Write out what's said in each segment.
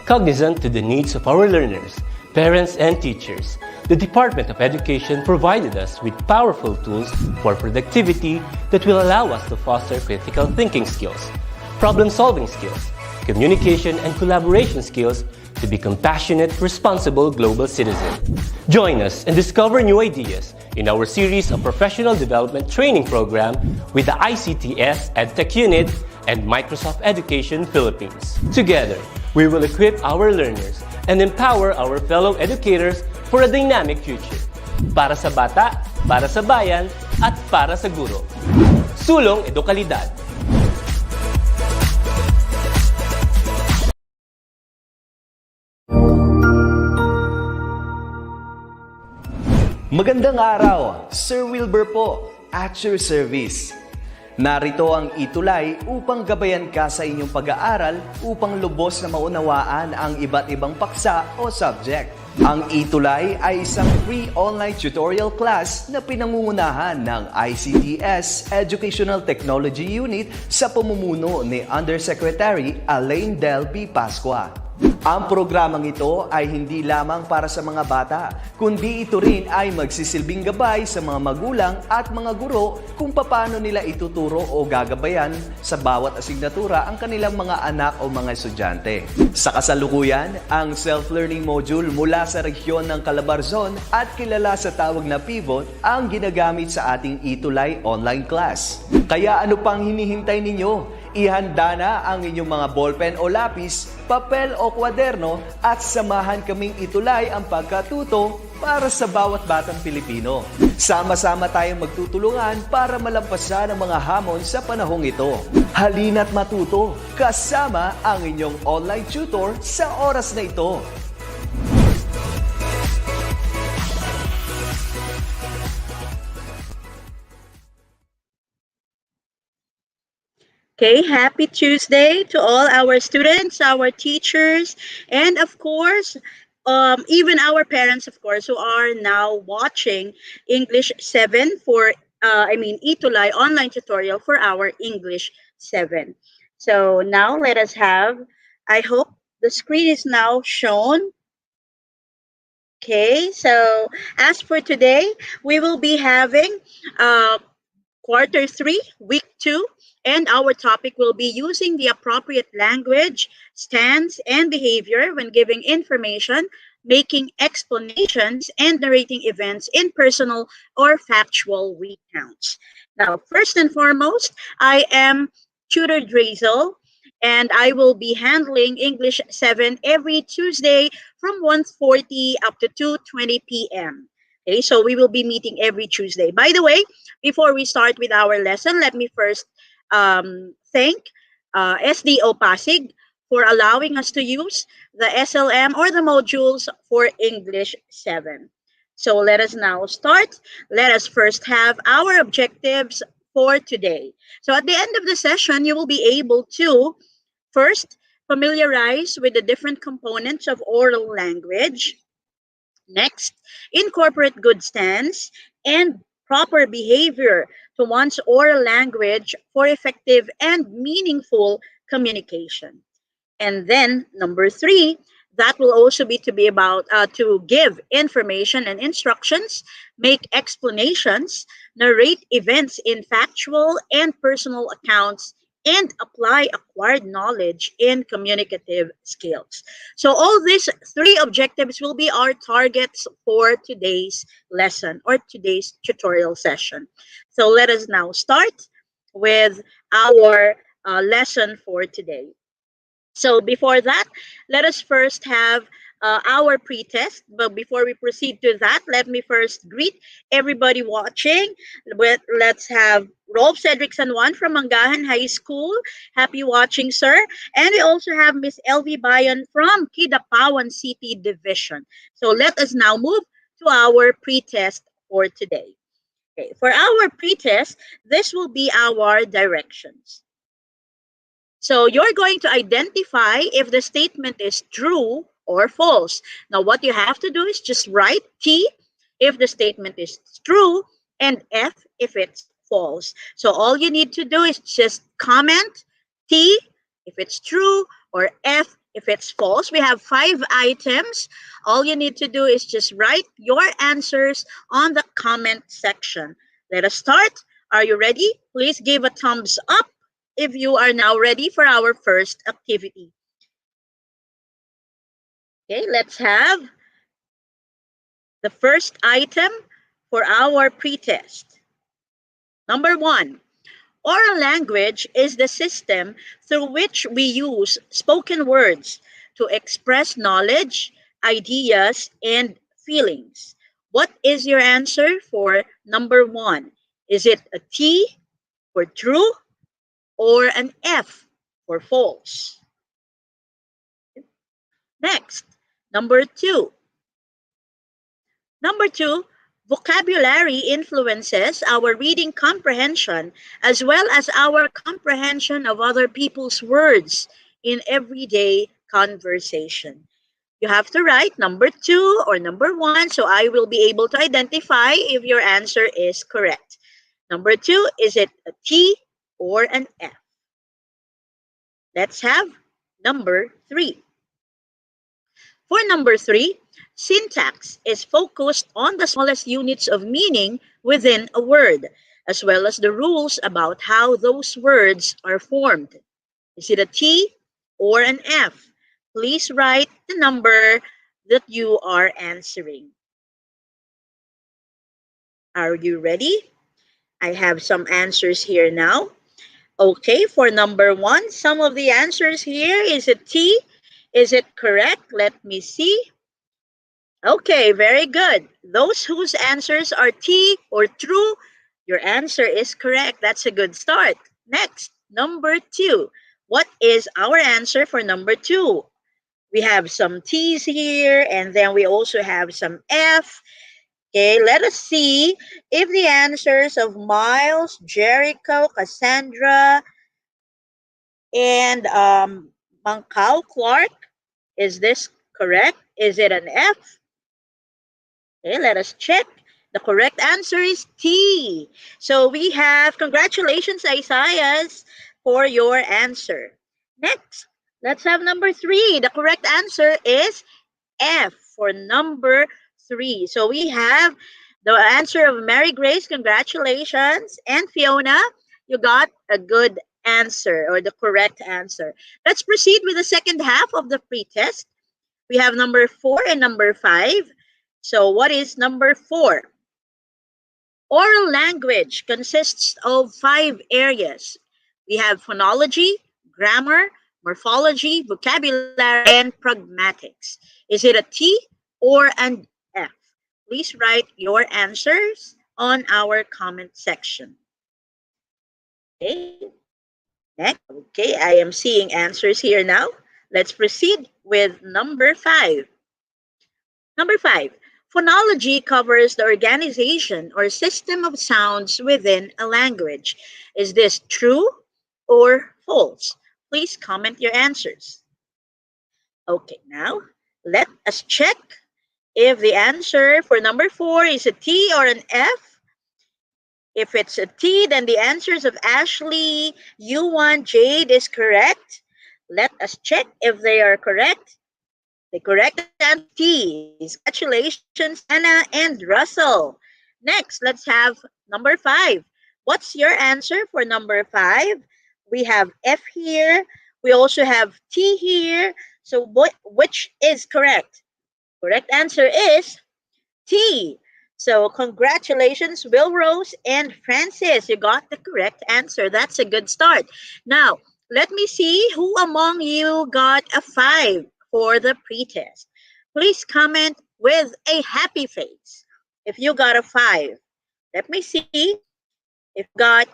Cognizant to the needs of our learners, parents, and teachers, the Department of Education provided us with powerful tools for productivity that will allow us to foster critical thinking skills, problem-solving skills, communication and collaboration skills to be compassionate, responsible global citizens. Join us and discover new ideas in our series of professional development training program with the ICTS Edtech Unit and Microsoft Education Philippines. Together, we will equip our learners and empower our fellow educators for a dynamic future. Para sa bata, para sa bayan, at para sa guro. Sulong Edukalidad. Magandang araw, Sir Wilbur po, at your service. Narito ang ETUlay upang gabayan ka sa inyong pag-aaral upang lubos na maunawaan ang iba't ibang paksa o subject. Ang ETUlay ay isang free online tutorial class na pinangungunahan ng ICTS Educational Technology Unit sa pamumuno ni Undersecretary Elaine Del B. Pascua. Ang programang ito ay hindi lamang para sa mga bata, kundi ito rin ay magsisilbing gabay sa mga magulang at mga guro kung paano nila ituturo o gagabayan sa bawat asignatura ang kanilang mga anak o mga estudyante. Sa kasalukuyan, ang self-learning module mula sa rehiyon ng Calabarzon at kilala sa tawag na pivot ang ginagamit sa ating ETUlay online class. Kaya ano pang hinihintay ninyo? Ihanda na ang inyong mga ballpen o lapis, papel o kwaderno at samahan kaming itulay ang pagkatuto para sa bawat batang Pilipino. Sama-sama tayong magtutulungan para malampasan ang mga hamon sa panahong ito. Halina't matuto kasama ang inyong online tutor sa oras na ito. Okay, happy Tuesday to all our students, our teachers, and of course, even our parents, of course, who are now watching English 7 for, ETUlay online tutorial for our English 7. So now let us have, I hope the screen is now shown. Okay, so as for today, we will be having quarter 3, week 2, and our topic will be using the appropriate language, stance, and behavior when giving information, making explanations, and narrating events in personal or factual recounts. Now, first and foremost, I am Tutor Drazel, and I will be handling English 7 every Tuesday from 1:40 up to 2:20 p.m. Okay, so we will be meeting every Tuesday. By the way, before we start with our lesson, let me first thank SDO Pasig for allowing us to use the SLM or the modules for English 7. So let us now start. Let us first have our objectives for today. So at the end of the session, you will be able to first familiarize with the different components of oral language. Next, incorporate good stance and proper behavior to one's oral language for effective and meaningful communication. And then number 3, that will also be about to give information and instructions, make explanations, narrate events in factual and personal accounts, and apply acquired knowledge in communicative skills. So all these 3 objectives will be our targets for today's lesson or today's tutorial session. So let us now start with our lesson for today. So before that, let us first have our pre-test. But before we proceed to that, let me first greet everybody watching. Let's have Rolf Cedric Sanjuan from Mangahan High School. Happy watching, sir. And we also have Miss LV Bayan from Kidapawan City Division. So let us now move to our pre-test for today. Okay, for our pre-test, this will be our directions. So you're going to identify if the statement is true or false. Now, what you have to do is just write T if the statement is true and F if it's false. So all you need to do is just comment T if it's true or F If it's false, we have 5 items. All you need to do is just write your answers on the comment section. Let us start. Are you ready? Please give a thumbs up if you are now ready for our first activity. Okay, let's have the first item for our pretest. Number 1. Oral language is the system through which we use spoken words to express knowledge, ideas, and feelings. What is your answer for number 1? Is it a T for true or an F for false? Next, number 2. Number 2, vocabulary influences our reading comprehension as well as our comprehension of other people's words in everyday conversation. You have to write number 2 or number 1 so I will be able to identify if your answer is correct. Number 2, is it a T or an F? Let's have number 3. For number 3, syntax is focused on the smallest units of meaning within a word, as well as the rules about how those words are formed. Is it a T or an F? Please write the number that you are answering. Are you ready? I have some answers here now. Okay, for number 1, some of the answers here is a T. Is it correct? Let me see. Okay, very good. Those whose answers are T or true, your answer is correct. That's a good start. Next, number 2. What is our answer for number 2? We have some T's here, and then we also have some F. Okay, let us see if the answers of Miles, Jericho, Cassandra, and Mancao Clark, is this correct? Is it an F? Okay, let us check. The correct answer is T. So we have, congratulations, Isaias, for your answer. Next, let's have number 3. The correct answer is F for number 3. So we have the answer of Mary Grace, congratulations. And Fiona, you got a good answer or the correct answer. Let's proceed with the second half of the pretest. We have number 4 and number 5. So what is number 4? Oral language consists of 5 areas. We have phonology, grammar, morphology, vocabulary, and pragmatics. Is it a T or an F? Please write your answers on our comment section. Okay, next. Okay, I am seeing answers here now. Let's proceed with number 5. Number 5, phonology covers the organization or system of sounds within a language. Is this true or false? Please comment your answers. Okay, now let us check if the answer for number 4 is a T or an F. If it's a T, then the answers of Ashley, Yuan, Jade is correct. Let us check if they are correct. The correct answer is T. Congratulations, Anna and Russell. Next, let's have number 5. What's your answer for number 5? We have F here. We also have T here. So which is correct? Correct answer is T. So congratulations, Will Rose and Francis. You got the correct answer. That's a good start. Now, let me see who among you got a 5 for the pretest. Please comment with a happy face if you got a 5. Let me see if you got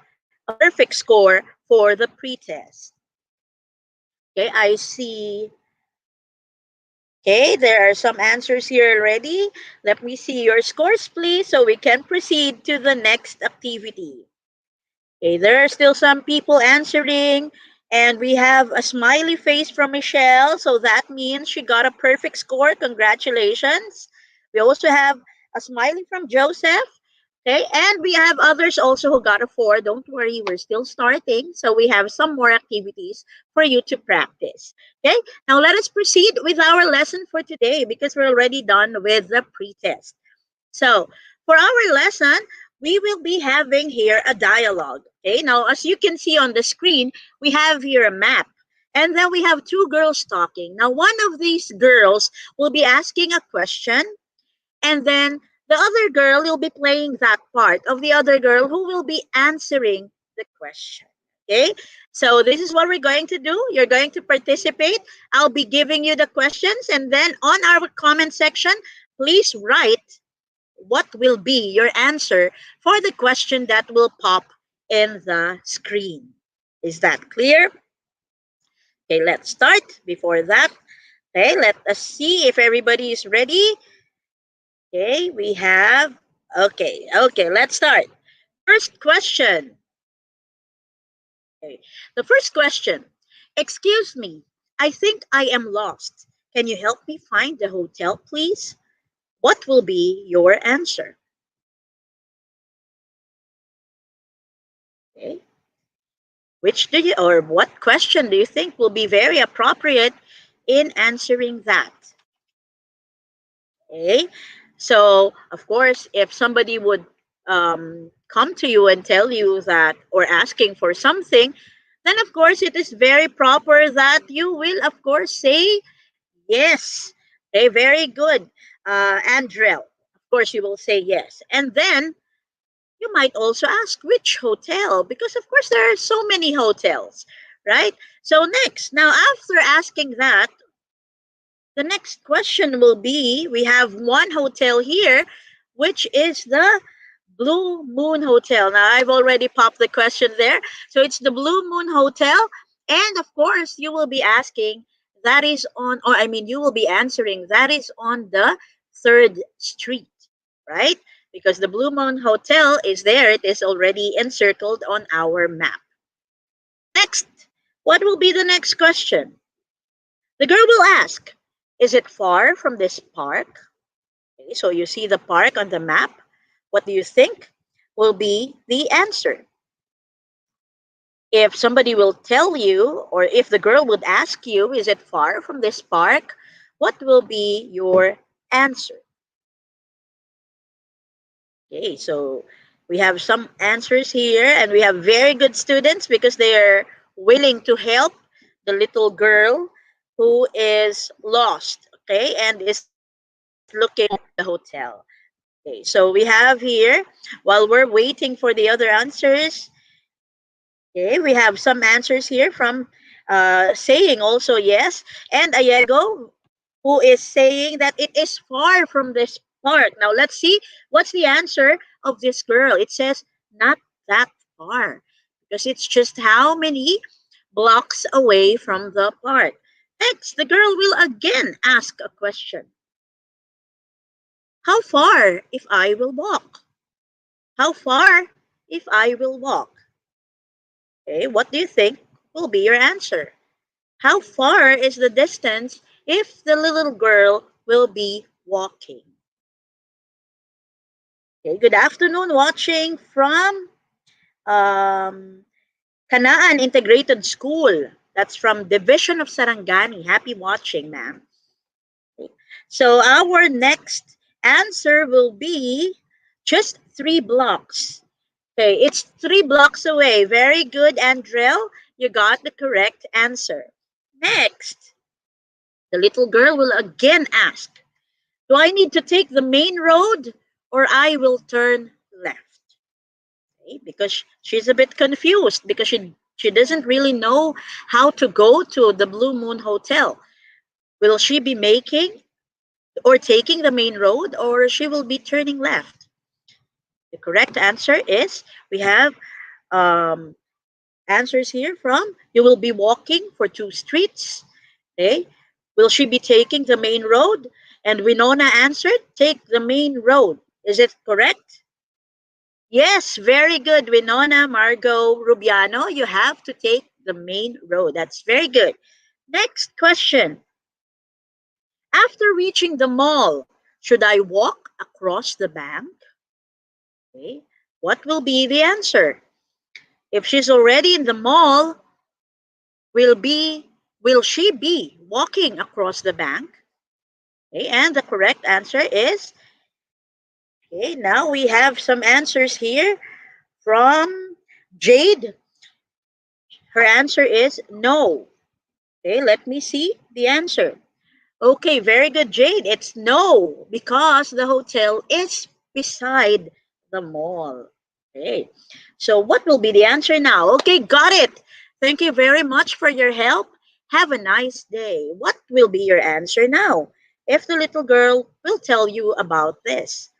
a perfect score for the pretest. Okay, I see. Okay, there are some answers here already. Let me see your scores, please, so we can proceed to the next activity. Okay, there are still some people answering, and we have a smiley face from Michelle, so that means she got a perfect score. Congratulations. We also have a smiley from Joseph. Okay, and we have others also who got a 4. Don't worry, we're still starting. So we have some more activities for you to practice. Okay, now let us proceed with our lesson for today because we're already done with the pre-test. So for our lesson, we will be having here a dialogue. Okay, now as you can see on the screen, we have here a map. And then we have two girls talking. Now, one of these girls will be asking a question, and then the other girl will be playing that part of the other girl who will be answering the question. Okay, so this is what we're going to do. You're going to participate. I'll be giving you the questions, and then on our comment section, please write what will be your answer for the question that will pop in the screen. Is that clear? Okay, let's start. Before that, okay, let us see if everybody is ready. Okay, we have, okay, let's start. First question. Okay, the first question. Excuse me, I think I am lost. Can you help me find the hotel, please? What will be your answer? Okay, which do you, or what question do you think will be very appropriate in answering that? Okay, so of course, if somebody would come to you and tell you that, or asking for something, then of course it is very proper that you will, of course, say yes. Okay, very good, Andrel. Of course, you will say yes, and then you might also ask which hotel, because of course there are so many hotels, right? So next, now after asking that, the next question will be, we have one hotel here, which is the Blue Moon Hotel. Now, I've already popped the question there. So it's the Blue Moon Hotel. And of course, you will be asking, that is on, or I mean, you will be answering, that is on the 3rd Street, right? Because the Blue Moon Hotel is there. It is already encircled on our map. Next, what will be the next question? The girl will ask, is it far from this park? Okay, so you see the park on the map. What do you think will be the answer? If somebody will tell you, or if the girl would ask you, is it far from this park? What will be your answer? Okay, so we have some answers here, and we have very good students because they are willing to help the little girl who is lost, okay, and is looking for the hotel. Okay, so we have here, while we're waiting for the other answers, okay, we have some answers here from saying also yes, and Ayego, who is saying that it is far from this park. Now let's see what's the answer of this girl. It says not that far because it's just how many blocks away from the park. Next, the girl will again ask a question. How far if I will walk? How far if I will walk? Okay, what do you think will be your answer? How far is the distance if the little girl will be walking? Okay, good afternoon, watching from um, Kanaan Integrated School. That's from Division of Sarangani. Happy watching, ma'am. Okay. So our next answer will be just 3 blocks. Okay, it's 3 blocks away. Very good, Andrel. You got the correct answer. Next, the little girl will again ask, do I need to take the main road or I will turn left? Okay, because she's a bit confused because she doesn't really know how to go to the Blue Moon Hotel. Will she be making or taking the main road or she will be turning left? The correct answer is we have um, answers here from you will be walking for 2 streets. Okay. Will she be taking the main road? And Winona answered, take the main road. Is it correct? Yes, very good, Winona, Margot, Rubiano. You have to take the main road. That's very good. Next question. After reaching the mall, should I walk across the bank? Okay. What will be the answer? If she's already in the mall, will be will she be walking across the bank? Okay, and the correct answer is okay. Now we have some answers here from Jade. Her answer is no. Okay, let me see the answer. Okay, very good, Jade. It's no, because the hotel is beside the mall. Okay, so what will be the answer now? Okay, got it. Thank you very much for your help. Have a nice day. What will be your answer now? If the little girl will tell you about this.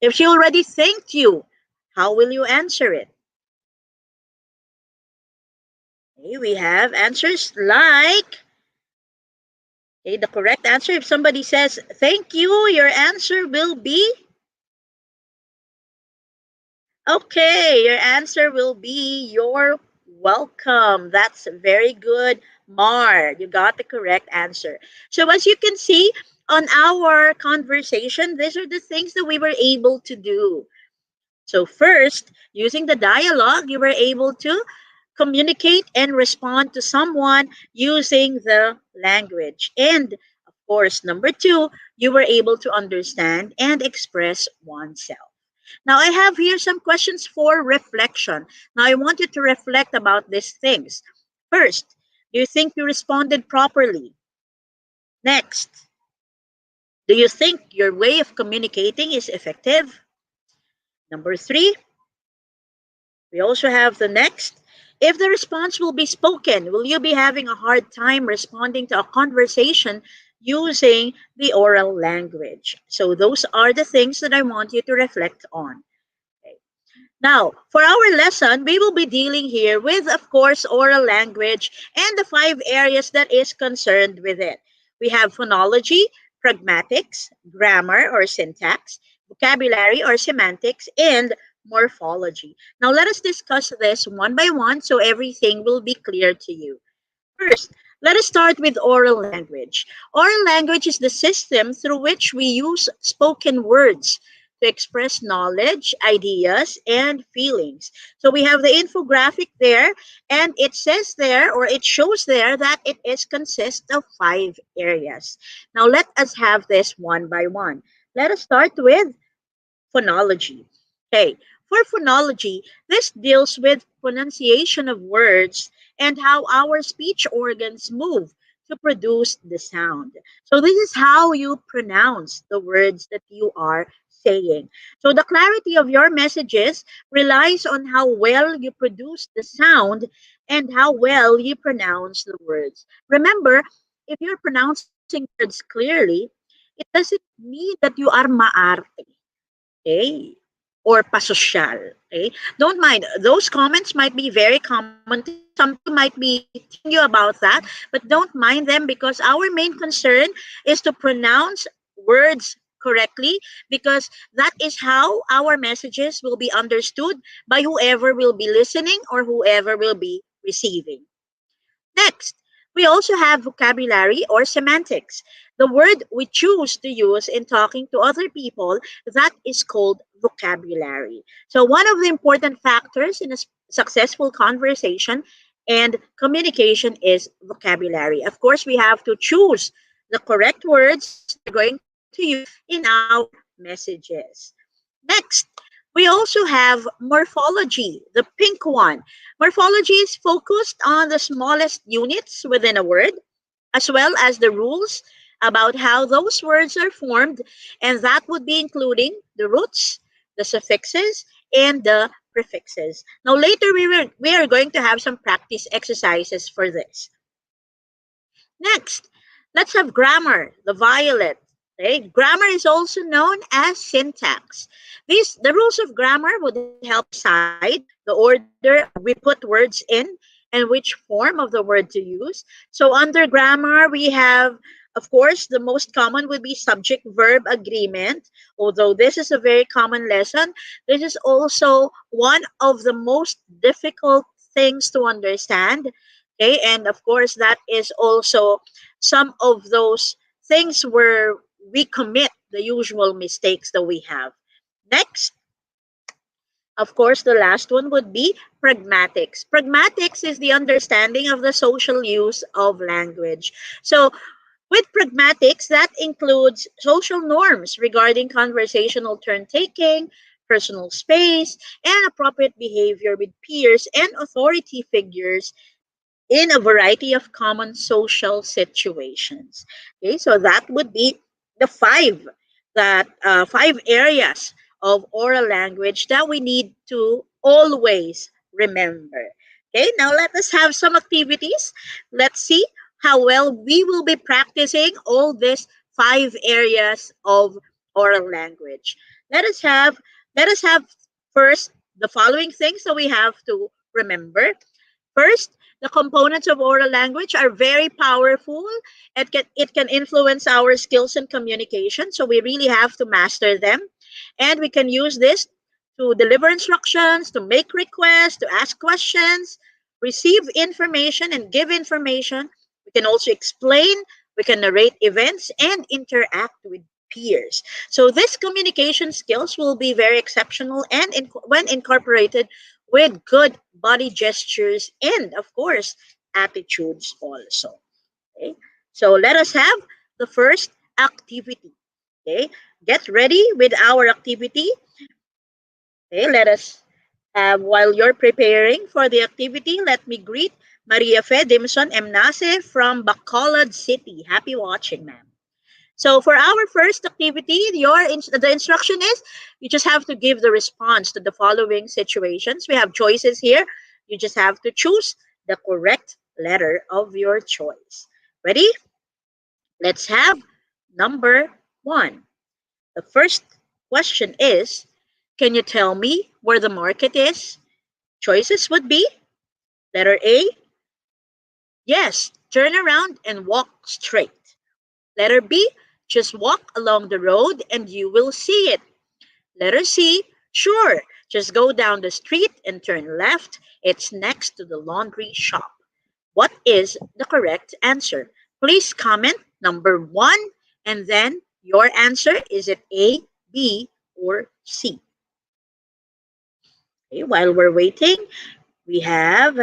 If she already thanked you, how will you answer it? Okay, we have answers like okay, the correct answer. If somebody says thank you, your answer will be okay. Your answer will be you're welcome. That's very good, Mar. You got the correct answer. So, as you can see on our conversation, these are the things that we were able to do. So, first, using the dialogue, you were able to communicate and respond to someone using the language. And of course, number two, you were able to understand and express oneself. Now, I have here some questions for reflection. Now, I want you to reflect about these things. First, do you think you responded properly? Next, do you think your way of communicating is effective? Number three, we also have the next. If the response will be spoken, will you be having a hard time responding to a conversation using the oral language? So, those are the things that I want you to reflect on. Okay. Now, for our lesson, we will be dealing here with, of course, oral language and the five areas that is concerned with it. We have phonology, pragmatics, grammar or syntax, vocabulary or semantics, and morphology. Now, let us discuss this one by one so everything will be clear to you. First, let us start with oral language. Oral language is the system through which we use spoken words to express knowledge, ideas, and feelings. So we have the infographic there, and it says there, or it shows there, that it is consists of five areas. Now let us have this one by one. Let us start with phonology. Okay, for phonology, this deals with pronunciation of words and how our speech organs move to produce the sound. So this is how you pronounce the words that you are saying. So the clarity of your messages relies on how well you produce the sound and how well you pronounce the words. Remember, if you're pronouncing words clearly, it doesn't mean that you are maarte, okay, or pasosyal. Okay, don't mind, those comments might be very common to you. Some people might be teasing you about that, but don't mind them, because our main concern is to pronounce words correctly, because that is how our messages will be understood by whoever will be listening or whoever will be receiving. Next, we also have vocabulary or semantics. The word we choose to use in talking to other people, that is called vocabulary. So one of the important factors in a successful conversation and communication is vocabulary. Of course, we have to choose the correct words that we're going to use in our messages. Next, we also have morphology, the pink one. Morphology is focused on the smallest units within a word, as well as the rules about how those words are formed, and that would be including the roots, the suffixes, and the prefixes. Now, later we are going to have some practice exercises for this. Next, let's have grammar, the violet. Okay? Grammar is also known as syntax. The rules of grammar would help decide the order we put words in and which form of the word to use. So under grammar, we have, of course, the most common would be subject-verb agreement. Although this is a very common lesson, this is also one of the most difficult things to understand. Okay, and of course, that is also some of those things where we commit the usual mistakes that we have. Next, of course, the last one would be pragmatics. Pragmatics is the understanding of the social use of language. So, with pragmatics, that includes social norms regarding conversational turn taking, personal space, and appropriate behavior with peers and authority figures in a variety of common social situations. Okay, so that would be the five areas of oral language that we need to always remember. Okay, now let us have some activities. Let's see how well we will be practicing all these five areas of oral language. Let us have let us have first the following things that we have to remember. First, the components of oral language are very powerful. It can influence our skills in communication, so we really have to master them. And we can use this to deliver instructions, to make requests, to ask questions, receive information, and give information. We can also explain, we can narrate events, and interact with peers. So these communication skills will be very exceptional and when incorporated with good body gestures and, of course, attitudes also. Okay? So let us have the first activity. Okay? Get ready with our activity. Okay, let us have, while you're preparing for the activity, let me greet Maria Fe Dimson Emnase from Bacolod City. Happy watching, ma'am. So for our first activity, the instruction is you just have to give the response to the following situations. We have choices here. You just have to choose the correct letter of your choice. Ready? Let's have number one. The first question is, can you tell me where the market is? Choices would be letter A, yes, turn around and walk straight. Letter B, just walk along the road and you will see it. Letter C, sure, just go down the street and turn left. It's next to the laundry shop. What is the correct answer? Please comment number one and then your answer. Is it A, B, or C? Okay, while we're waiting, we have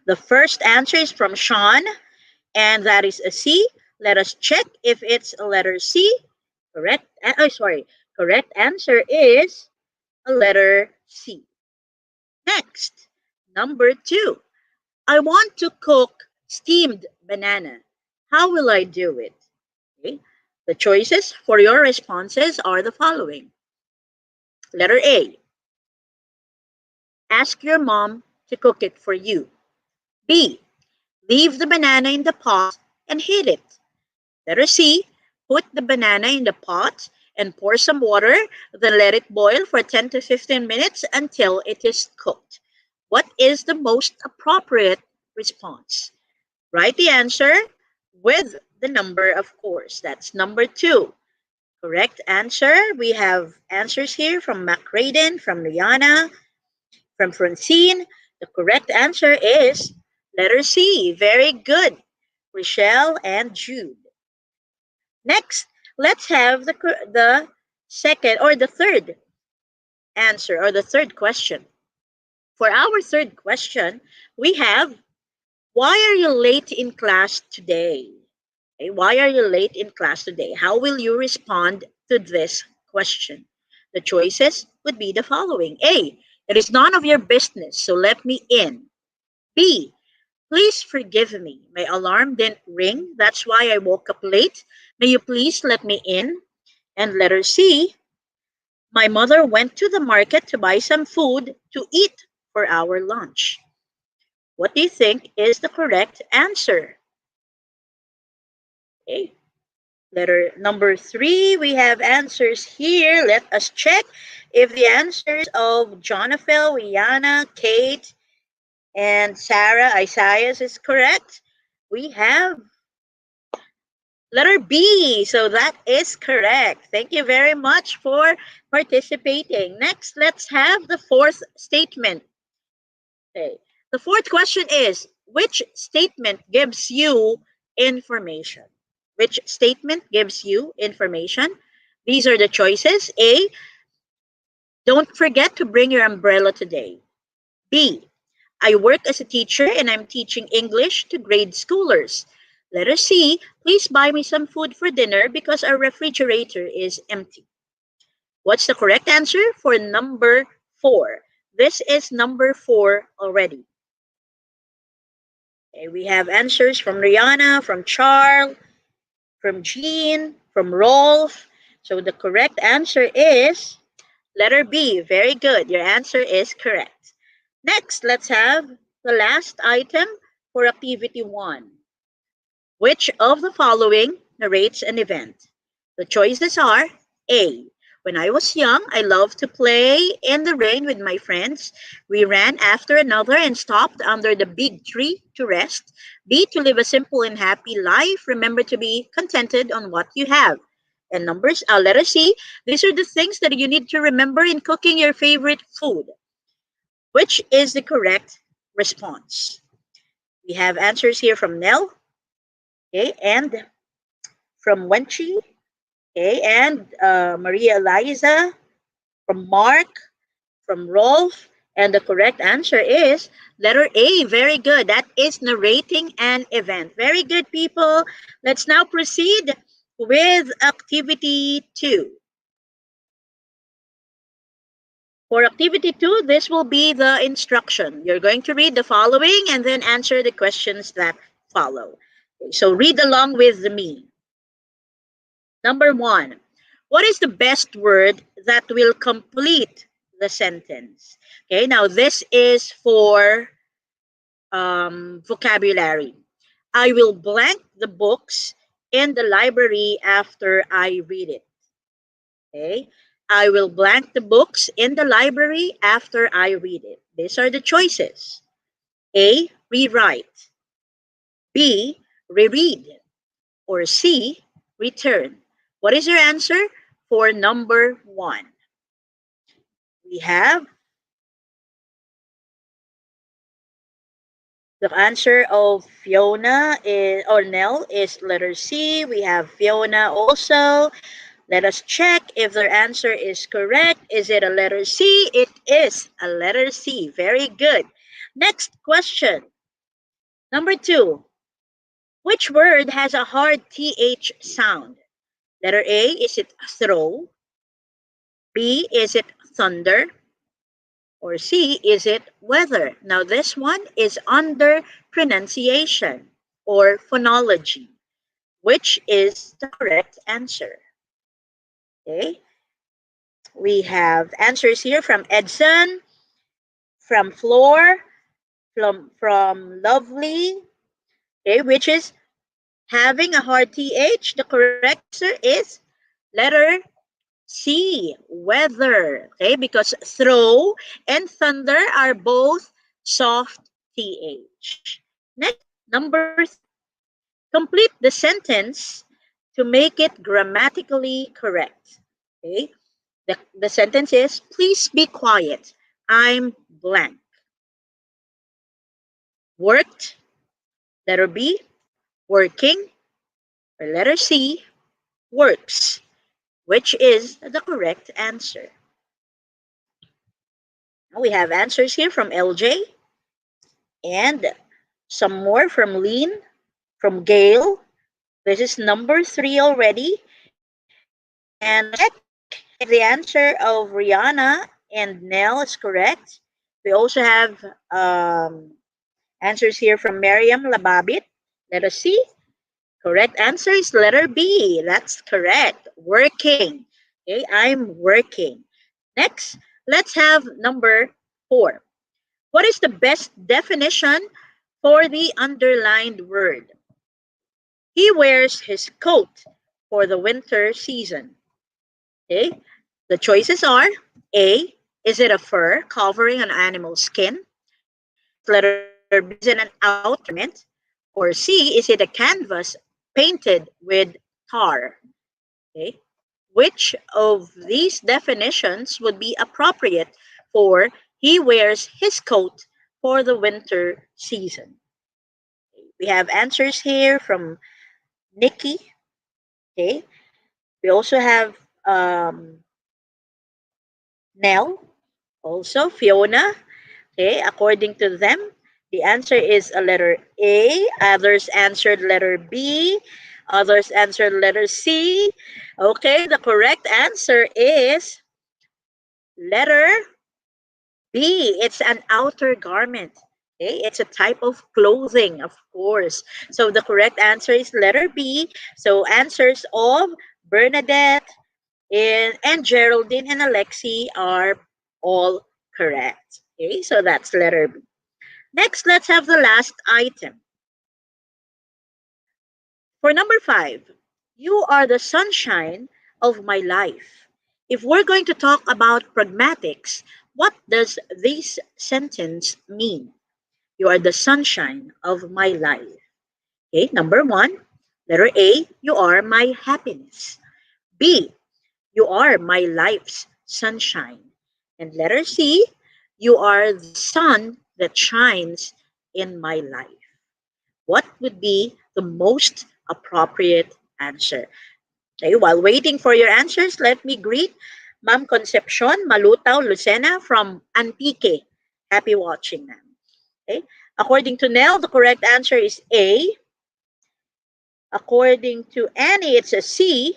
the first answer is from Sean, and that is a C. Let us check if it's a letter C. Correct. Sorry. Correct answer is a letter C. Next, number two. I want to cook steamed banana. How will I do it? Okay. The choices for your responses are the following. Letter A. Ask your mom to cook it for you. B. Leave the banana in the pot and heat it. Letter C. Put the banana in the pot and pour some water, then let it boil for 10 to 15 minutes until it is cooked. What is the most appropriate response? Write the answer with the number, of course. That's number two. Correct answer. We have answers here from Macraden, from Liana, from Francine. The correct answer is letter C. Very good. Rochelle and Jude. Next, let's have the second or the third answer or the third question. For our third question, we have, why are you late in class today? Okay, why are you late in class today? How will you respond to this question? The choices would be the following. A, it is none of your business, so let me in. B, please forgive me. My alarm didn't ring. That's why I woke up late. May you please let me in? And letter C, my mother went to the market to buy some food to eat for our lunch. What do you think is the correct answer? Okay. Letter number three, we have answers here. Let us check if the answers of Jonathan, Rihanna, Kate, and Sarah Isaias is correct. We have letter B. So that is correct. Thank you very much for participating. Next, let's have the fourth statement. Okay. The fourth question is, which statement gives you information? Which statement gives you information? These are the choices. A, Don't forget to bring your umbrella today. B. I work as a teacher and I'm teaching English to grade schoolers. Letter C. Please buy me some food for dinner because our refrigerator is empty. What's the correct answer for number 4? This is number 4 already. Okay, we have answers from Rihanna, from Charles, from Jean, from Rolf. So the correct answer is letter B. Very good. Your answer is correct. Next, let's have the last item for activity 1. Which of the following narrates an event? The choices are A. When I was young, I loved to play in the rain with my friends. We ran after another and stopped under the big tree to rest. B. To live a simple and happy life. Remember to be contented on what you have. And letter C. These are the things that you need to remember in cooking your favorite food. Which is the correct response? We have answers here from Nell, okay, and from Wenchi, okay, and Maria Eliza, from Mark, from Rolf, and the correct answer is letter A. Very good. That is narrating an event. Very good, people. Let's now proceed with activity 2. For activity 2, this will be the instruction. You're going to read the following and then answer the questions that follow. Okay, so read along with me. Number 1, what is the best word that will complete the sentence? Okay, now this is for vocabulary. I will blank the books in the library after I read it. Okay, I will blank the books in the library after I read it. These are the choices. A, rewrite. B, reread. Or C, return. What is your answer for number 1? We have the answer of Fiona is, or Nell is letter C. We have Fiona also. Let us check if their answer is correct. Is it a letter C? It is a letter C. Very good. Next question. Number 2. Which word has a hard TH sound? Letter A, is it throw? B, is it thunder? Or C, is it weather? Now this one is under pronunciation or phonology. Which is the correct answer? Okay. We have answers here from Edson, from Floor, from Lovely, okay, which is having a hard TH. The correct answer is letter C, weather. Okay, because throw and thunder are both soft TH. Next, number 3. Complete the sentence to make it grammatically correct. Okay, the sentence is, please be quiet. I'm blank. Worked, letter B, working, or letter C, works, which is the correct answer. Now we have answers here from LJ and some more from Lean, from Gail. This is number 3 already. And let's check if the answer of Rihanna and Nell is correct. We also have answers here from Miriam Lababit. Let us see. Correct answer is letter B. That's correct. Working. Okay, I'm working. Next, let's have number 4. What is the best definition for the underlined word? He wears his coat for the winter season. Okay, the choices are A, is it a fur covering an animal's skin? Letter B, is it an outer garment? Or C, is it a canvas painted with tar? Okay, which of these definitions would be appropriate for he wears his coat for the winter season? We have answers here from Nikki. Okay, we also have Nell, also Fiona. Okay, according to them, the answer is a letter A. Others answered letter B. Others answered letter C. Okay, the correct answer is letter B. It's an outer garment. Okay, it's a type of clothing, of course. So the correct answer is letter B. So answers of Bernadette and Geraldine and Alexi are all correct. Okay, so that's letter B. Next, let's have the last item. For number 5, you are the sunshine of my life. If we're going to talk about pragmatics, what does this sentence mean? You are the sunshine of my life. Okay, number 1, letter A, you are my happiness. B, you are my life's sunshine. And letter C, you are the sun that shines in my life. What would be the most appropriate answer? Okay, while waiting for your answers, let me greet Ma'am Concepcion Malutaw Lucena from Antique. Happy watching, ma'am. Okay. According to Nell, the correct answer is A. According to Annie, it's a C.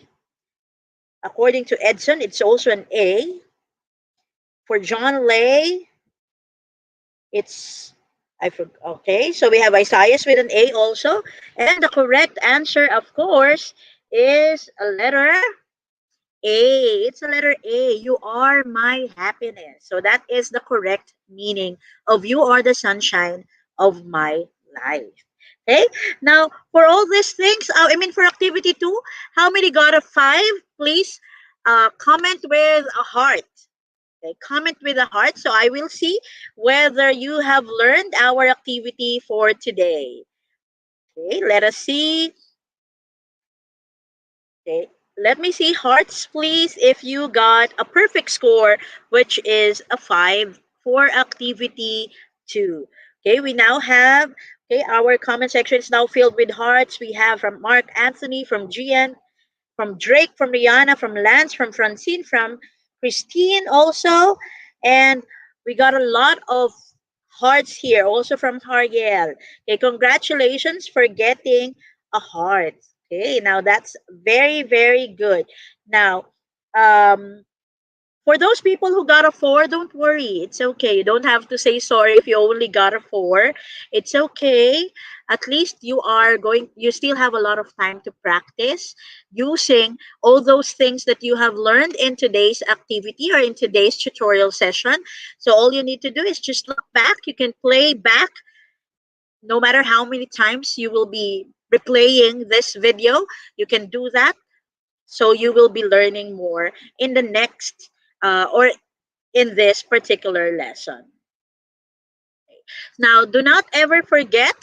According to Edson, it's also an A. For John Lay, it's I forgot. Okay, so we have Isaiah with an A also, and the correct answer, of course, is a letter A. It's a letter A. You are my happiness. So that is the correct meaning of you are the sunshine of my life. Okay. Now, for all these things, for activity 2, how many got a 5? Please comment with a heart. Okay, comment with a heart so I will see whether you have learned our activity for today. Okay, let us see. Okay, let me see hearts, please, if you got a perfect score, which is a 5 for activity 2. Okay, we now have, okay, our comment section is now filled with hearts. We have from Mark Anthony, from Gian, from Drake, from Rihanna, from Lance, from Francine, from Christine also. And we got a lot of hearts here, also from Tariel. Okay, congratulations for getting a heart. Okay, now that's very, very good. Now, um, for those people who got a 4, don't worry. It's okay. You don't have to say sorry if you only got a 4. It's okay. At least you still have a lot of time to practice using all those things that you have learned in today's activity or in today's tutorial session. So all you need to do is just look back. You can play back no matter how many times you will be replaying this video. You can do that, so you will be learning more in the next or in this particular lesson. Now, do not ever forget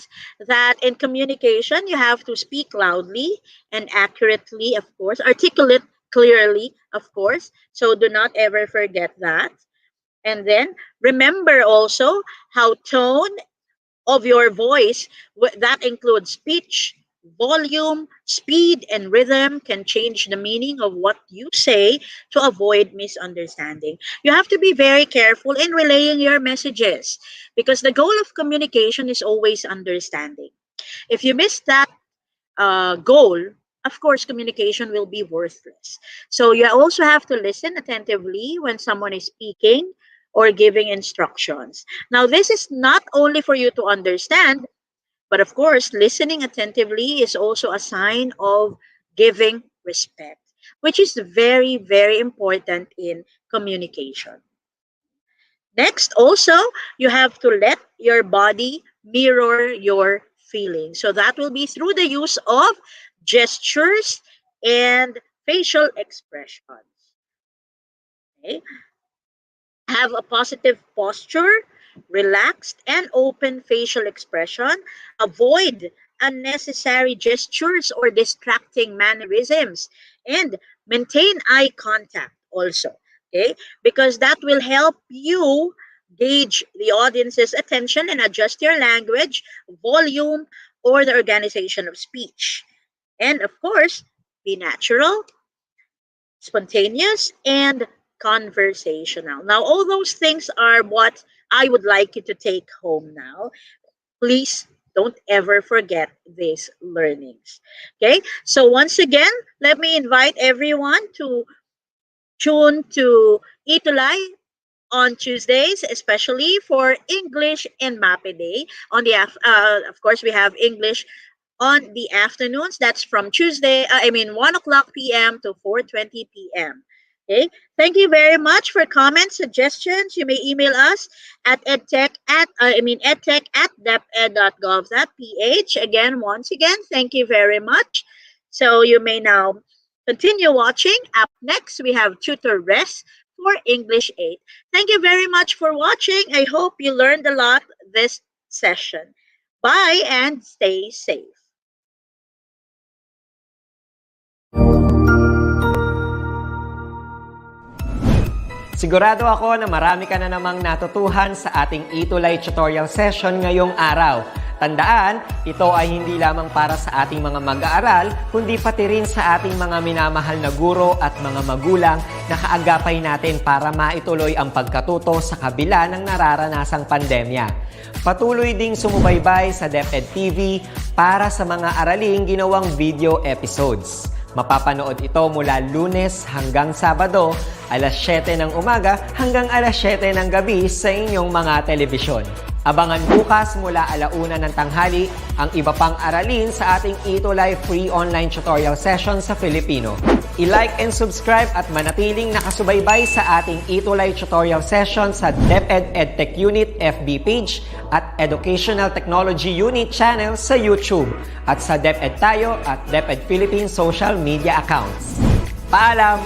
that in communication, you have to speak loudly and accurately, of course, articulate clearly, of course. So do not ever forget that. And then remember also how tone of your voice, that includes pitch, volume, speed, and rhythm, can change the meaning of what you say to avoid misunderstanding. You have to be very careful in relaying your messages because the goal of communication is always understanding. If you miss that goal, of course, communication will be worthless. So you also have to listen attentively when someone is speaking or giving instructions. Now, this is not only for you to understand, but of course, listening attentively is also a sign of giving respect, which is very, very important in communication. Next, also, you have to let your body mirror your feelings. So that will be through the use of gestures and facial expressions. Okay? Have a positive posture, relaxed and open facial expression. Avoid unnecessary gestures or distracting mannerisms. And maintain eye contact also. Okay? Because that will help you gauge the audience's attention and adjust your language, volume, or the organization of speech. And of course, be natural, spontaneous, and conversational. Now, all those things are what I would like you to take home now. Please don't ever forget these learnings. Okay, so once again, let me invite everyone to tune to ETUlay on Tuesdays, especially for English and MAPE Day. Of course, we have English on the afternoons. That's from 1 o'clock p.m. to 4:20 p.m. Okay. Thank you very much for comments, suggestions. You may email us at edtech at deped.gov.ph. Again, once again, thank you very much. So you may now continue watching. Up next, we have Tutor Rest for English 8. Thank you very much for watching. I hope you learned a lot this session. Bye and stay safe. Sigurado ako na marami ka na namang natutuhan sa ating ETUlay tutorial session ngayong araw. Tandaan, ito ay hindi lamang para sa ating mga mag-aaral, kundi pati rin sa ating mga minamahal na guro at mga magulang na kaagapay natin para maituloy ang pagkatuto sa kabila ng nararanasang pandemya. Patuloy ding sumubaybay sa DepEd TV para sa mga araling ginawang video episodes. Mapapanood ito mula Lunes hanggang Sabado, alas 7 ng umaga hanggang alas 7 ng gabi sa inyong mga telebisyon. Abangan bukas mula 1:00 ng tanghali ang iba pang aralin sa ating ETUlay free online tutorial session sa Filipino. I-like and subscribe at manatiling nakasubaybay sa ating ETUlay tutorial session sa DepEd Edtech Unit FB page at Educational Technology Unit channel sa YouTube at sa DepEd Tayo at DepEd Philippines social media accounts. Paalam!